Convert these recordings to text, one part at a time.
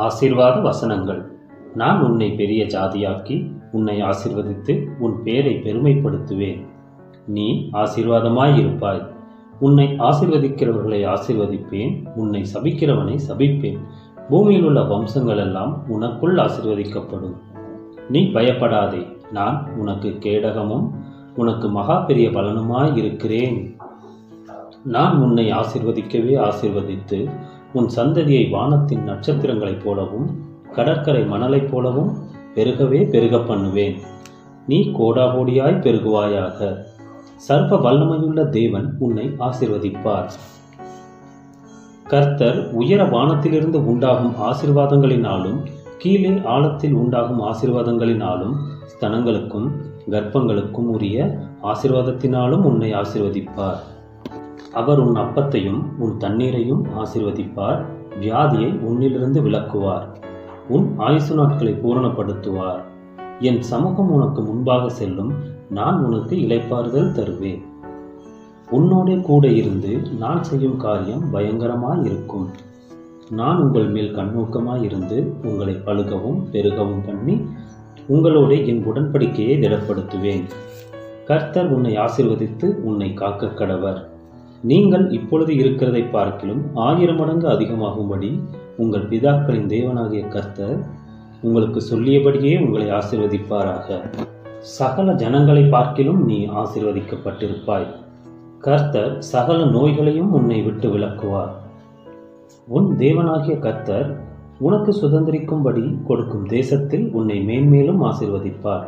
ஆசீர்வாத வசனங்கள். நான் உன்னை பெரிய ஜாதியாக்கி உன்னை ஆசீர்வதித்து உன் பேரை பெருமைப்படுத்துவேன். நீ ஆசீர்வாதமாயிருப்பாய். உன்னை ஆசீர்வதிக்கிறவர்களை ஆசீர்வதிப்பேன், உன்னை சபிக்கிறவனை சபிப்பேன். பூமியில் உள்ள வம்சங்கள் எல்லாம் உனக்குள் ஆசீர்வதிக்கப்படும். நீ பயப்படாதே, நான் உனக்கு கேடகமும் உனக்கு மகா பெரிய பலனுமாயிருக்கிறேன். நான் உன்னை ஆசீர்வதிக்கவே ஆசீர்வதித்து உன் சந்ததியை வானத்தின் நட்சத்திரங்களைப் போலவும் கடற்கரை மணலைப் போலவும் பெருகவே பெருக பண்ணுவேன். நீ கோடாகோடியாய் பெருகுவாயாக. சர்வ வல்லமையுள்ள தேவன் உன்னை ஆசீர்வதிப்பார். கர்த்தர் உயர வானத்திலிருந்து உண்டாகும் ஆசீர்வாதங்களினாலும் கீழே ஆழத்தில் உண்டாகும் ஆசீர்வாதங்களினாலும் ஸ்தனங்களுக்கும் கர்ப்பங்களுக்கும் உரிய ஆசீர்வாதத்தினாலும் உன்னை ஆசீர்வதிப்பார். அவர் உன் அப்பத்தையும் உன் தண்ணீரையும் ஆசீர்வதிப்பார். வியாதியை உன்னிலிருந்து விலக்குவார். உன் ஆயுசு நாட்களை பூரணப்படுத்துவார். என் சமூகம் உனக்கு முன்பாக செல்லும். நான் உனக்கு இளைப்பாறுதல் தருவேன். உன்னோடே கூட இருந்து நான் செய்யும் காரியம் பயங்கரமாயிருக்கும். நான் உங்கள் மேல் கண்ணோக்கமாயிருந்து உங்களை பழுகவும் பெருகவும் பண்ணி உங்களோட என் உடன்படிக்கையை திடப்படுத்துவேன். கர்த்தர் உன்னை ஆசீர்வதித்து உன்னை காக்க கடவர். நீங்கள் இப்பொழுது இருக்கிறதை பார்க்கிலும் 1000 மடங்கு அதிகமாகும்படி உங்கள் பிதாக்களின் தேவனாகிய கர்த்தர் உங்களுக்கு சொல்லியபடியே உங்களை ஆசீர்வதிப்பாராக. சகல ஜனங்களை பார்க்கிலும் நீ ஆசீர்வதிக்கப்பட்டிருப்பாய். கர்த்தர் சகல நோய்களையும் உன்னை விட்டு விலக்குவார். உன் தேவனாகிய கர்த்தர் உனக்கு சுதந்திரிக்கும்படி கொடுக்கும் தேசத்தில் உன்னை மேன்மேலும் ஆசீர்வதிப்பார்.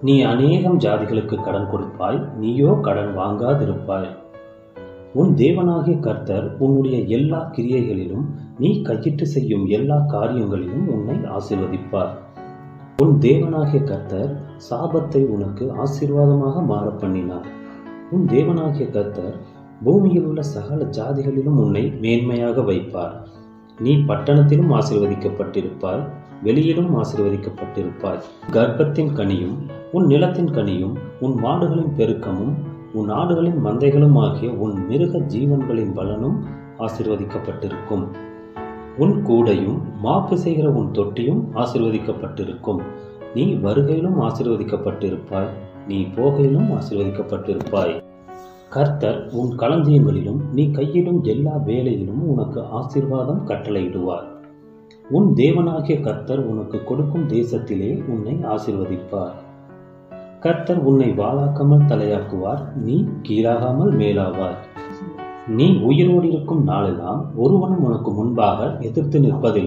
நீ அநேகம் ஜாதிகளுக்கு கடன் கொடுப்பாய், நீயோ கடன் வாங்காதிருப்பாய். உன் தேவனாகிய கர்த்தர் உன்னுடைய எல்லா கிரியைகளிலும் நீ கையிட்டு செய்யும் எல்லா காரியங்களிலும் உன்னை ஆசீர்வதிப்பார். உன் தேவனாகிய கர்த்தர் சாபத்தை உனக்கு ஆசீர்வாதமாக மாற பண்ணினார். உன் தேவனாகிய கர்த்தர் பூமியில் உள்ள சகல ஜாதிகளிலும் உன்னை மேன்மையாக வைப்பார். நீ பட்டணத்திலும் ஆசீர்வதிக்கப்பட்டிருப்பாய், வெளியிலும் ஆசீர்வதிக்கப்பட்டிருப்பாய். கர்ப்பத்தின் கனியும் உன் நிலத்தின் கனியும் உன் மாடுகளின் பெருக்கமும் உன் ஆடுகளின் மந்தைகளும் ஆகிய உன் மிருக ஜீவன்களின் பலனும் ஆசீர்வதிக்கப்பட்டிருக்கும். உன் கூடையும் மாப்பு செய்கிற உன் தொட்டியும் ஆசீர்வதிக்கப்பட்டிருக்கும். நீ வருகையிலும் ஆசீர்வதிக்கப்பட்டிருப்பாய், நீ போகையிலும் ஆசீர்வதிக்கப்பட்டிருப்பாய். கர்த்தர் உன் களஞ்சியங்களிலும் நீ கையிடும் எல்லா வேலையிலும் உனக்கு ஆசீர்வாதம் கட்டளையிடுவார். உன் தேவனாகிய கர்த்தர் உனக்கு கொடுக்கும் தேசத்திலே உன்னை ஆசீர்வதிப்பார். கர்த்தர் உன்னை வாளாக்காமல் தலையாக்குவார், நீ கீழாகாமல் மேலாவாய். நீ உயிரோடு இருக்கும் நாளெல்லாம் ஒருவனும் உனக்கு முன்பாக எதிர்த்து நிற்பதில்லை.